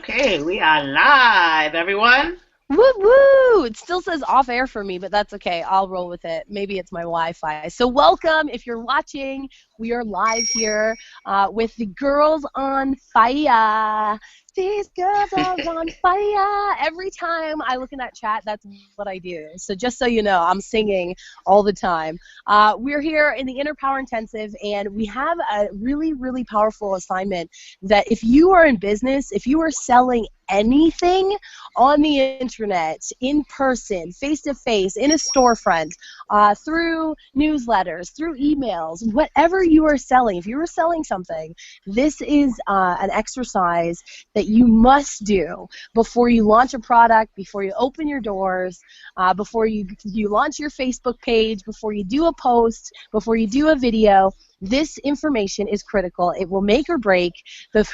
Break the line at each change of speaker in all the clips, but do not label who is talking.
Okay, we are live, everyone.
Woo woo! It still says off air for me, but that's okay. I'll roll with it. Maybe it's my Wi-Fi. So welcome. If you're watching, we are live here with the girls on fire. These girls are on fire. Every time I look in that chat, that's what I do. So just so you know, I'm singing all the time. We're here in the Inner Power Intensive, and we have a really, really powerful assignment that if you are in business, if you are selling anything on the internet, in person, face to face, in a storefront, through newsletters, through emails, whatever you are selling, if you are selling something, this is an exercise that you must do before you launch a product, before you open your doors, before you launch your Facebook page, before you do a post, before you do a video. This information is critical. It will make or break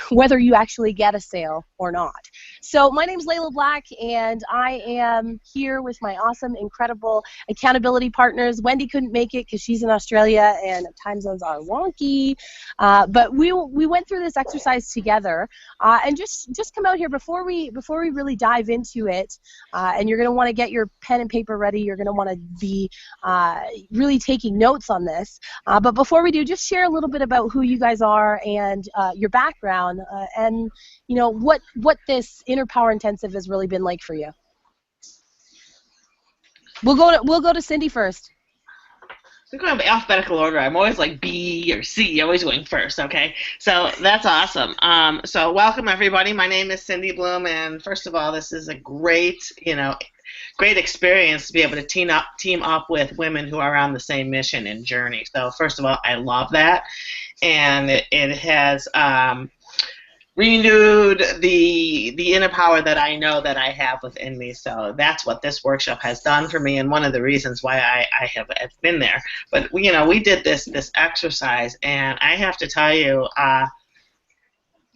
whether you actually get a sale or not. So my name is Layla Black, and I am here with my awesome, incredible accountability partners. Wendy couldn't make it because she's in Australia and time zones are wonky. But we went through this exercise together, and just come out here before we really dive into it. And you're going to want to get your pen and paper ready. You're going to want to be really taking notes on this. But before we do, just share a little bit about who you guys are and your background, and what this Inner Power Intensive has really been like for you. We'll go to Cindy first.
We're going by alphabetical order. I'm always like B or C, always going first, okay? So that's awesome. So welcome, everybody. My name is Cindy Bloom, and first of all, this is a great experience to be able to team up with women who are on the same mission and journey. So first of all, I love that, and it has renewed the inner power that I know that I have within me. So that's what this workshop has done for me, and one of the reasons why I have been there. But we did this exercise, and I have to tell you, I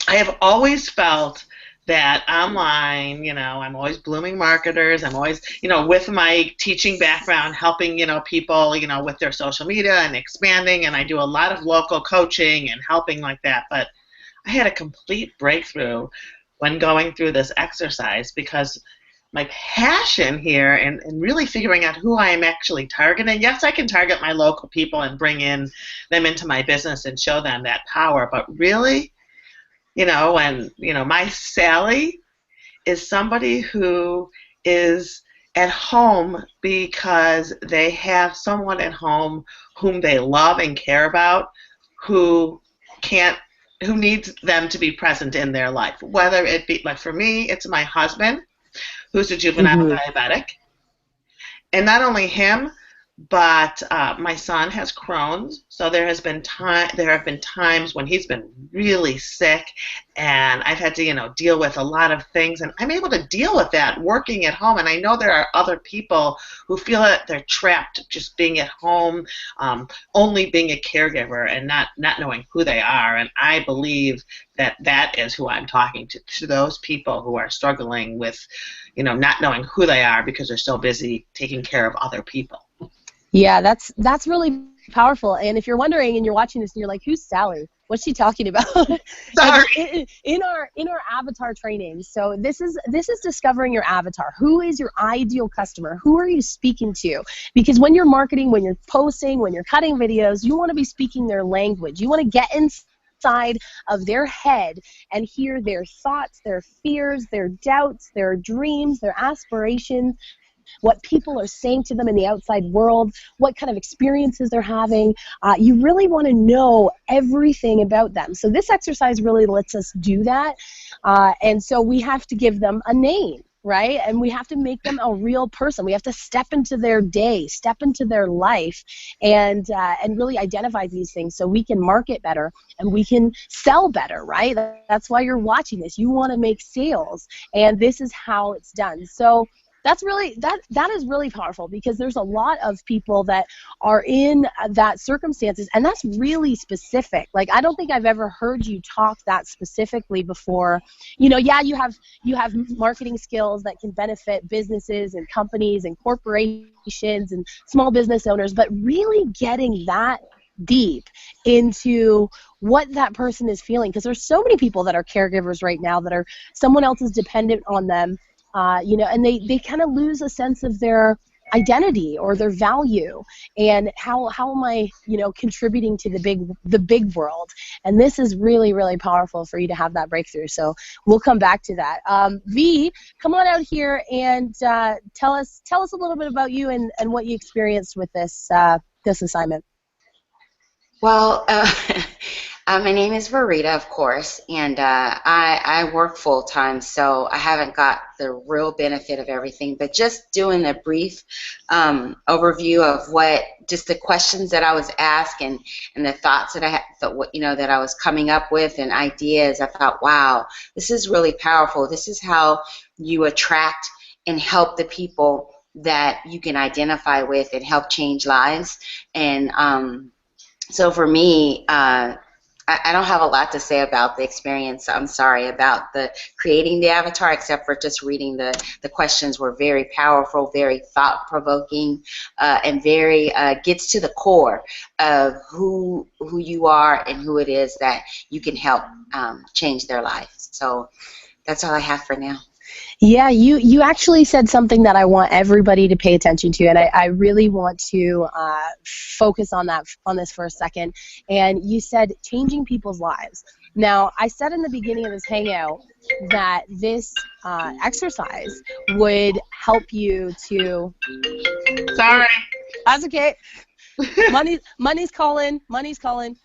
have always felt that online, I'm always blooming marketers. I'm always, with my teaching background, helping, people, with their social media and expanding. And I do a lot of local coaching and helping like that. But I had a complete breakthrough when going through this exercise, because my passion here and really figuring out who I am actually targeting. Yes, I can target my local people and bring them into my business and show them that power. But really, my Sally is somebody who is at home because they have someone at home whom they love and care about, who needs them to be present in their life. Whether it be, like for me, it's my husband, who's a juvenile diabetic. And not only him, but my son has Crohn's, so there have been times when he's been really sick, and I've had to deal with a lot of things, and I'm able to deal with that working at home. And I know there are other people who feel that they're trapped just being at home, only being a caregiver and not knowing who they are. And I believe that is who I'm talking to those people who are struggling with not knowing who they are because they're so busy taking care of other people.
Yeah, that's really powerful. And if you're wondering and you're watching this and you're like, who's Sally? What's she talking about?
Sorry.
in our avatar training. So this is discovering your avatar. Who is your ideal customer? Who are you speaking to? Because when you're marketing, when you're posting, when you're cutting videos, you want to be speaking their language. You want to get inside of their head and hear their thoughts, their fears, their doubts, their dreams, their aspirations, what people are saying to them in the outside world, what kind of experiences they're having. You really want to know everything about them. So this exercise really lets us do that. And so we have to give them a name, right? And we have to make them a real person. We have to step into their day, step into their life, and really identify these things so we can market better and we can sell better, right? That's why you're watching this. You want to make sales, and this is how it's done. So that is really powerful, because there's a lot of people that are in that circumstances, and that's really specific. Like, I don't think I've ever heard you talk that specifically before. Yeah, you have marketing skills that can benefit businesses and companies and corporations and small business owners, but really getting that deep into what that person is feeling, because there's so many people that are caregivers right now that are someone else is dependent on them, and they kind of lose a sense of their identity or their value, and how am I, contributing to the big world. And this is really, really powerful for you to have that breakthrough. So we'll come back to that. V, come on out here and tell us a little bit about you and what you experienced with this assignment.
Well, my name is Verita, of course, and I work full time, so I haven't got the real benefit of everything. But just doing a brief overview of just the questions that I was asked and the thoughts that I had, that I was coming up with and ideas, I thought, wow, this is really powerful. This is how you attract and help the people that you can identify with and help change lives. And so for me, I don't have a lot to say about the experience. I'm sorry about the creating the avatar, except for just reading the questions were very powerful, very thought-provoking, and very gets to the core of who you are and who it is that you can help change their lives. So that's all I have for now.
Yeah, you actually said something that I want everybody to pay attention to, and I really want to focus on this for a second. And you said changing people's lives. Now, I said in the beginning of this hangout that this exercise would help you to.
Sorry.
That's okay. Money's calling. Money's calling.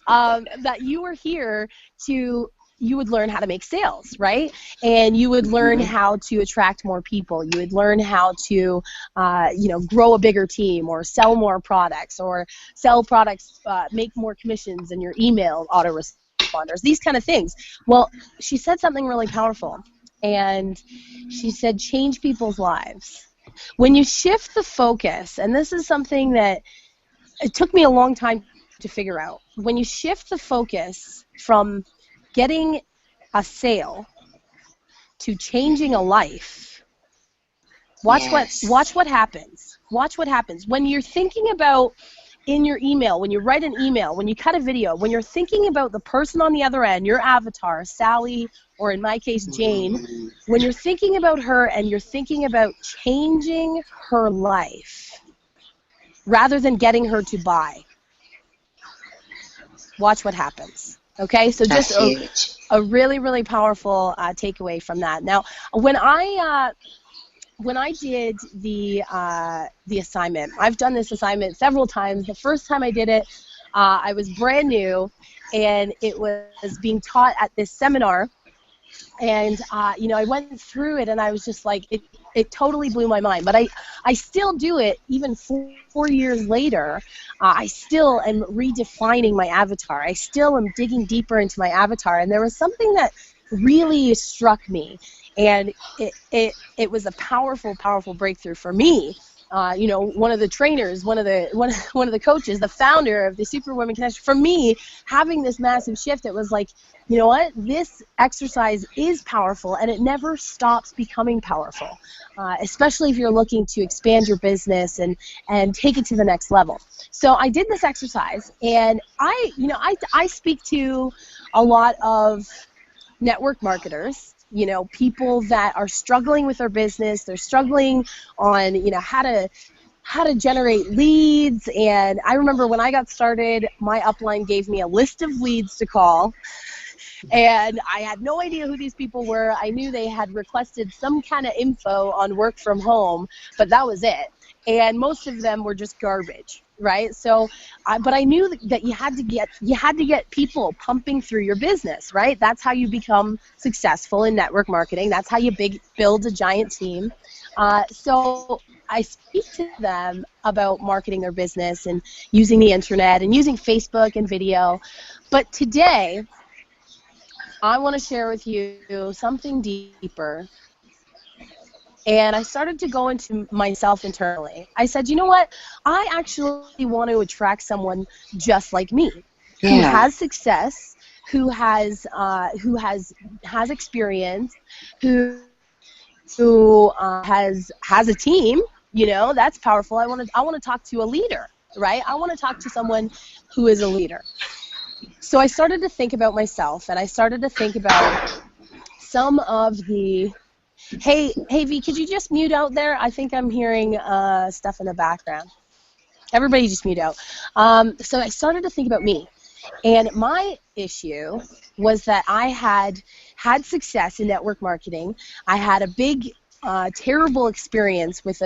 That you were here to. You would learn how to make sales, right? And you would learn how to attract more people. You would learn how to, grow a bigger team, or sell more products, or sell products, make more commissions in your email autoresponders, these kind of things. Well, she said something really powerful, and she said change people's lives. When you shift the focus, and this is something that it took me a long time to figure out, when you shift the focus from getting a sale to changing a life, watch what happens. Watch what happens when you're thinking about in your email, when you write an email, when you cut a video, when you're thinking about the person on the other end, your avatar, Sally, or in my case, Jane, when you're thinking about her and you're thinking about changing her life rather than getting her to buy, watch what happens. Okay, so just a really, really powerful takeaway from that. Now, when I did the assignment, I've done this assignment several times. The first time I did it, I was brand new, and it was being taught at this seminar. And I went through it, and I was just like, it totally blew my mind. But I still do it even 4 years later. I still am redefining my avatar. I still am digging deeper into my avatar. And there was something that really struck me, and it was a powerful, powerful breakthrough for me. One of the trainers, one of the coaches, the founder of the Superwoman Connection. For me, having this massive shift, it was like, you know what? This exercise is powerful, and it never stops becoming powerful, especially if you're looking to expand your business and take it to the next level. So I did this exercise, and I speak to a lot of network marketers, people that are struggling with their business. They're struggling on, how to generate leads. And I remember when I got started, my upline gave me a list of leads to call. And I had no idea who these people were. I knew they had requested some kind of info on work from home, but that was it. And most of them were just garbage, right? So, but I knew that you had to get people pumping through your business, right? That's how you become successful in network marketing. That's how you build a giant team. So I speak to them about marketing their business and using the internet and using Facebook and video. But today, I want to share with you something deeper. And I started to go into myself internally. I said, you know what? I actually want to attract someone just like me, who has success, who has experience, who has a team. That's powerful. I want to talk to a leader. right? I want to talk to someone who is a leader. So I started to think about myself, and I started to think about some of the. Hey, V, could you just mute out there? I think I'm hearing stuff in the background. Everybody just mute out. So I started to think about me. And my issue was that I had success in network marketing. I had a big, terrible experience with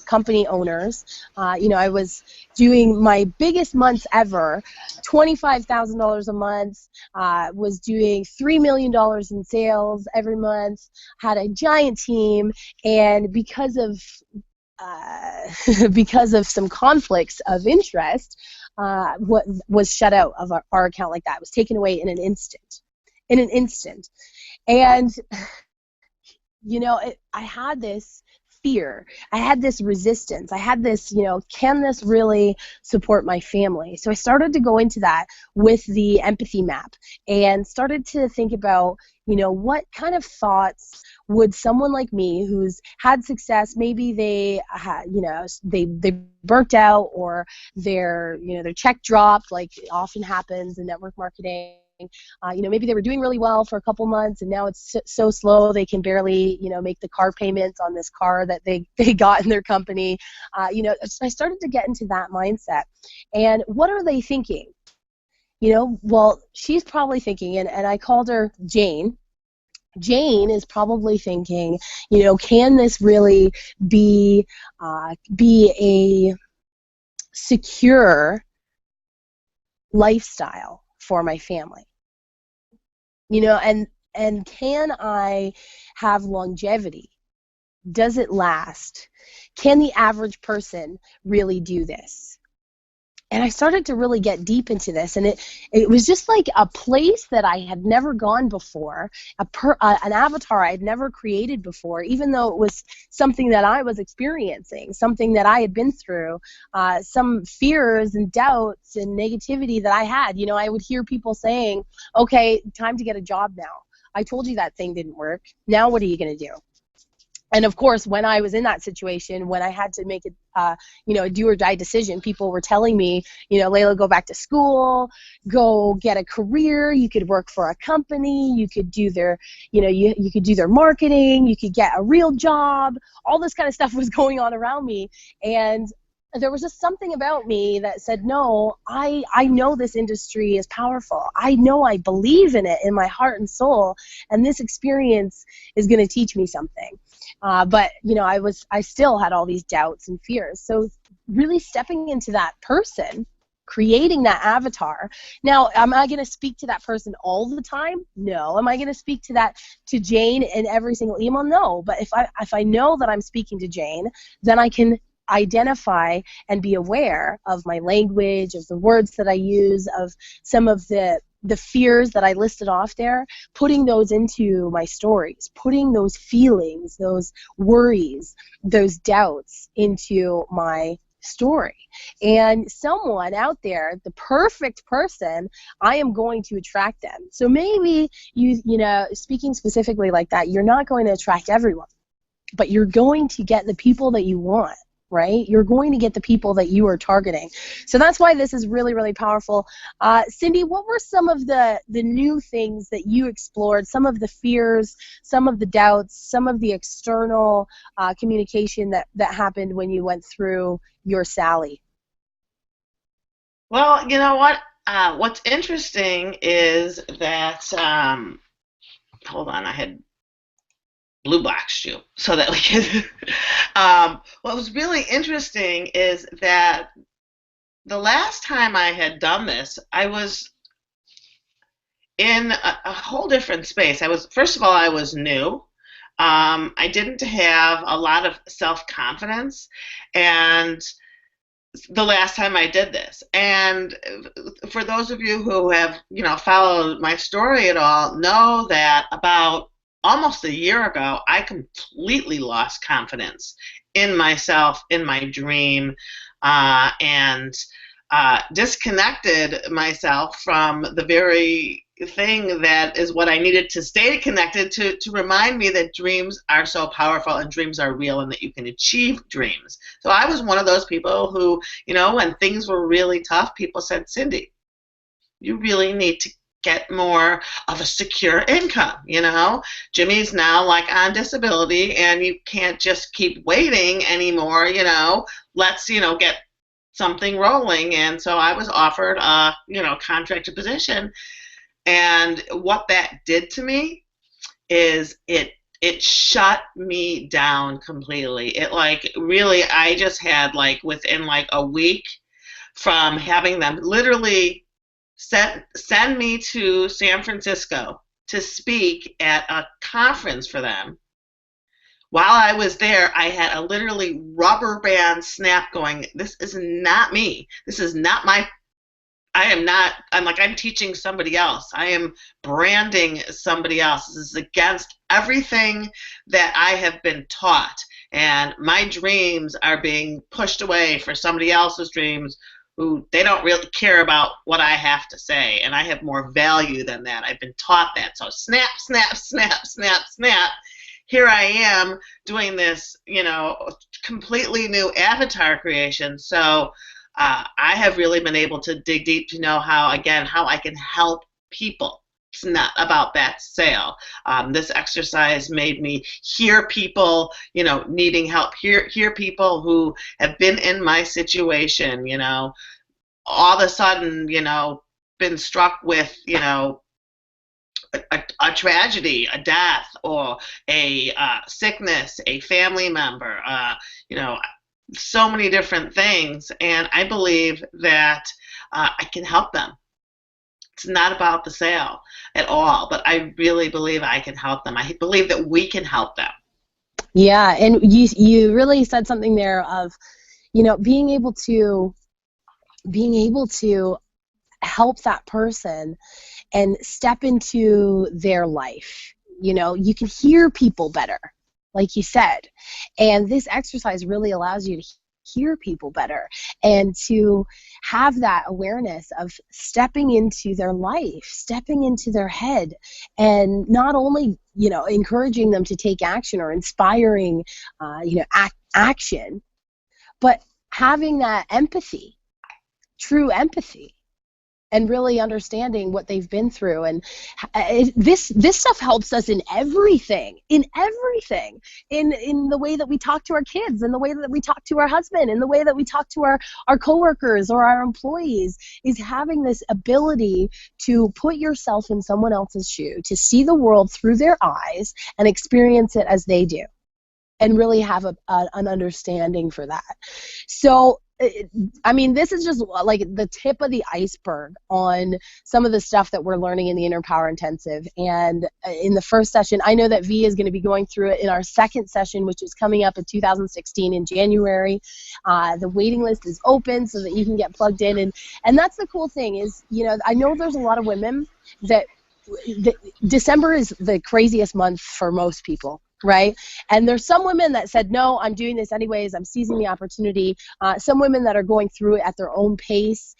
company owners. I was doing my biggest months ever, $25,000 a month. Was doing $3 million in sales every month. Had a giant team, and because of some conflicts of interest, what was shut out of our account like that. It was taken away in an instant. And, I had this fear. I had this resistance. I had this, can this really support my family? So I started to go into that with the empathy map and started to think about, what kind of thoughts would someone like me who's had success, maybe they had, they burnt out, or their check dropped, like it often happens in network marketing. Maybe they were doing really well for a couple months, and now it's so slow they can barely, make the car payments on this car that they got in their company. So I started to get into that mindset. And what are they thinking? Well, she's probably thinking, and I called her Jane. Jane is probably thinking, can this really be a secure lifestyle for my family? And can I have longevity? Does it last? Can the average really do this? And I started to really get deep into this, and it was just like a place that I had never gone before, an avatar I had never created before, even though it was something that I was experiencing, something that I had been through, some fears and doubts and negativity that I had. I would hear people saying, okay, time to get a job now. I told you that thing didn't work. Now what are you going to do? And of course, when I was in that situation, when I had to make a do or die decision, people were telling me, Layla, go back to school, go get a career. You could work for a company. You could do you could do their marketing. You could get a real job. All this kind of stuff was going on around me, and there was just something about me that said, no, I know this industry is powerful. I know I believe in it in my heart and soul, and this experience is going to teach me something. But I still had all these doubts and fears. So really stepping into that person, creating that avatar. Now, am I going to speak to that person all the time? No. Am I going to speak to Jane in every single email? No. But if I know that I'm speaking to Jane, then I can identify and be aware of my language, of the words that I use, of some of the fears that I listed off there, putting those into my stories, putting those feelings, those worries, those doubts into my story. And someone out there, the perfect person, I am going to attract them. So maybe speaking specifically like that, you're not going to attract everyone, but you're going to get the people that you want. Right? You're going to get the people that you are targeting. So that's why this is really, really powerful. Cindy, what were some of the new things that you explored, some of the fears, some of the doubts, some of the external communication that happened when you went through your Sally?
Well, you know what? What's interesting is that, hold on, I had blue boxed you so that we can. What was really interesting is that the last time I had done this, I was in a whole different space. First of all, I was new. I didn't have a lot of self-confidence, and the last time I did this. And for those of you who have, followed my story at all, know that about almost a year ago, I completely lost confidence in myself, in my dream, and disconnected myself from the very thing that is what I needed to stay connected to remind me that dreams are so powerful and dreams are real and that you can achieve dreams. So I was one of those people who, when things were really tough, people said, Cindy, you really need to get more of a secure income. Jimmy's now like on disability and you can't just keep waiting anymore. Let's get something rolling. And so I was offered a contracted position. And what that did to me is it shut me down completely. It really, I just had within a week from having them literally send me to San Francisco to speak at a conference for them. While I was there, I had a literally rubber band snap going, this is not me. This is not I'm teaching somebody else. I am branding somebody else. This is against everything that I have been taught. And my dreams are being pushed away for somebody else's dreams who they don't really care about what I have to say. And I have more value than that. I've been taught that. So snap, snap, snap, snap, snap. Here I am doing this, completely new avatar creation. So I have really been able to dig deep to know how I can help people. It's not about that sale. This exercise made me hear people, needing help, hear people who have been in my situation, all of a sudden, been struck with, a tragedy, a death, or a sickness, a family member, so many different things. And I believe that I can help them. It's not about the sale at all, but I really believe I can help them. I believe that we can help them.
Yeah, and you really said something there of, being able to help that person and step into their life. You can hear people better, like you said. And this exercise really allows you to hear people better and to have that awareness of stepping into their life, stepping into their head, and not only, encouraging them to take action or inspiring, action, but having that empathy, true empathy, and really understanding what they've been through. And this stuff helps us in everything, in the way that we talk to our kids, in the way that we talk to our husband, in the way that we talk to our coworkers or our employees, is having this ability to put yourself in someone else's shoe, to see the world through their eyes and experience it as they do, and really have an understanding for that. So this is just like the tip of the iceberg on some of the stuff that we're learning in the Inner Power Intensive. And in the first session, I know that V is going to be going through it in our second session, which is coming up in 2016 in January. The waiting list is open so that you can get plugged in. And that's the cool thing is, I know there's a lot of women that December is the craziest month for most people. Right? And there's some women that said, no, I'm doing this anyways, I'm seizing the opportunity. Some women that are going through it at their own pace,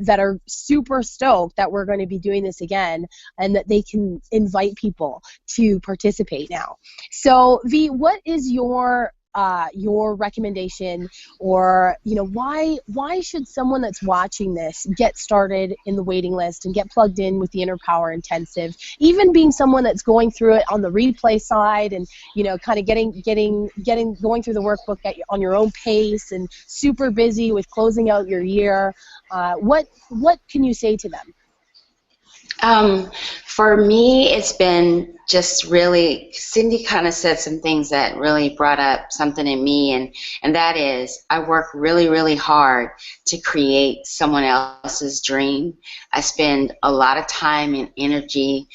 that are super stoked that we're going to be doing this again, and that they can invite people to participate now. So V, what is your recommendation, or why should someone that's watching this get started in the waiting list and get plugged in with the Inner Power Intensive, even being someone that's going through it on the replay side and kind of going through the workbook on your own pace and super busy with closing out your year? What can you say to them?
For me, it's been just really, Cindy kind of said some things that really brought up something in me, and that is I work really, really hard to create someone else's dream. I spend a lot of time and energy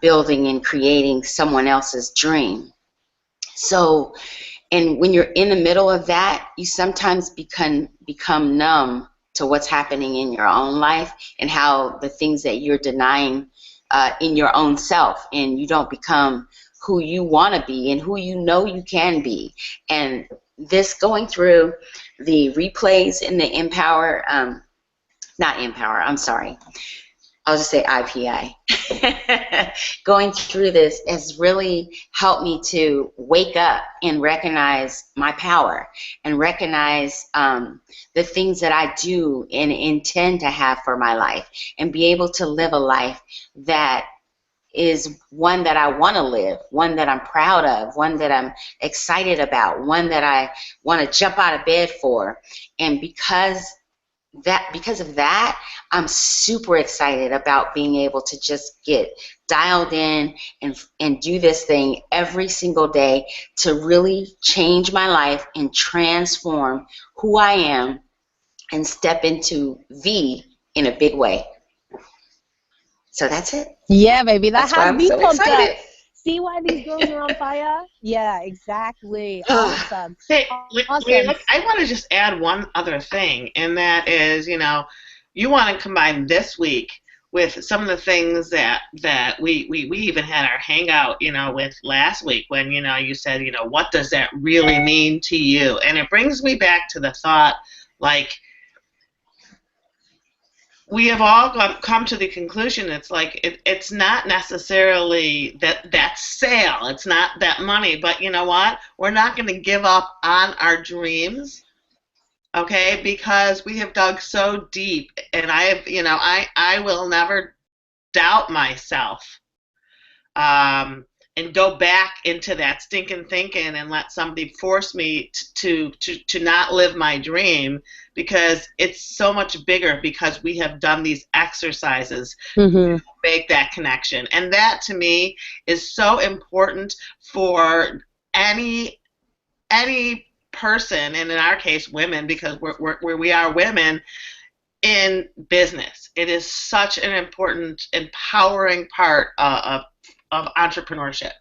building and creating someone else's dream. So, and when you're in the middle of that, you sometimes become numb to what's happening in your own life and how the things that you're denying in your own self, and you don't become who you want to be and who you know you can be. And this going through the replays in the Empower, not Empower, I'm sorry. I'll just say IPI. Going through this has really helped me to wake up and recognize my power and recognize the things that I do and intend to have for my life, and be able to live a life that is one that I want to live, one that I'm proud of, one that I'm excited about, one that I want to jump out of bed for. And because of that, I'm super excited about being able to just get dialed in and do this thing every single day to really change my life and transform who I am and step into V in a big way. So that's it.
Yeah, baby, that
That's why
has
I'm
me
so
pumped up.
excited.
See why these girls are on fire? Yeah, exactly. Awesome.
Hey,
Awesome.
look, I want to just add one other thing, and that is, you want to combine this week with some of the things that we even had our hangout, with last week when, you said, what does that really mean to you? And it brings me back to the thought, like, we have all come to the conclusion it's like it's not necessarily that sale, it's not that money, but you know what? We're not going to give up on our dreams, okay? Because we have dug so deep, and I will never doubt myself, and go back into that stinking thinking and let somebody force me to not live my dream, because it's so much bigger, because we have done these exercises to make that connection. And that, to me, is so important for any person, and in our case, women, because we are women in business. It is such an important, empowering part of entrepreneurship.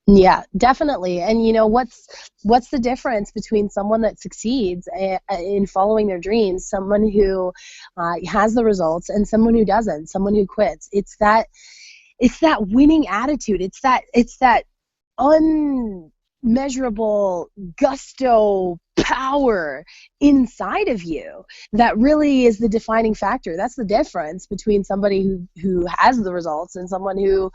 Yeah, definitely. And what's the difference between someone that succeeds in following their dreams, someone who has the results, and someone who doesn't, someone who quits? It's that winning attitude. It's that unmeasurable gusto power inside of you that really is the defining factor. That's the difference between somebody who has the results and someone who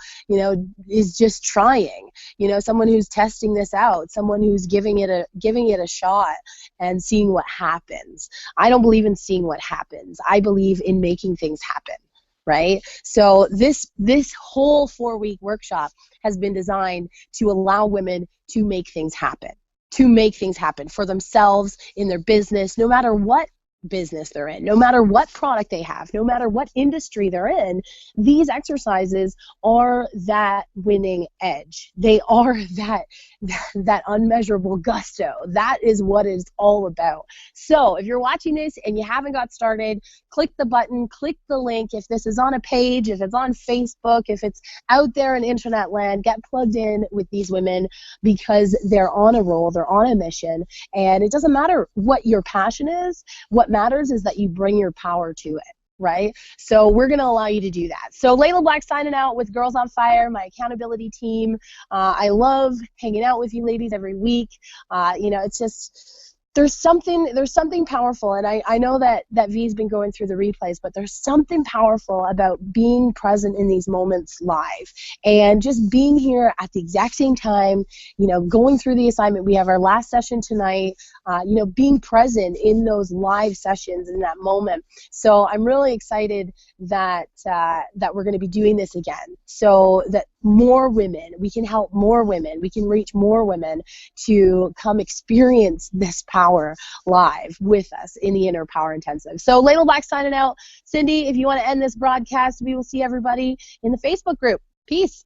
is just trying, someone who's testing this out, someone who's giving it a shot and seeing what happens. I don't believe in seeing what happens. I believe in making things happen. Right? So this whole 4-week workshop has been designed to allow women to make things happen for themselves, in their business, no matter what business they're in, no matter what product they have, no matter what industry they're in. These exercises are that winning edge. They are that unmeasurable gusto. That is what it's all about. So if you're watching this and you haven't got started, click the button, click the link. If this is on a page, if it's on Facebook, if it's out there in internet land, get plugged in with these women, because they're on a roll, they're on a mission, and it doesn't matter what your passion is. What matters is that you bring your power to it, right? So we're going to allow you to do that. So Layla Black signing out with Girls on Fire, my accountability team. I love hanging out with you ladies every week. It's just, there's something powerful, and I know that V's been going through the replays, but there's something powerful about being present in these moments live, and just being here at the exact same time, going through the assignment. We have our last session tonight, being present in those live sessions in that moment. So I'm really excited that we're going to be doing this again, so that more women, we can help more women, we can reach more women to come experience this power live with us in the Inner Power Intensive. So Layla Black signing out. Cindy, if you want to end this broadcast, we will see everybody in the Facebook group. Peace.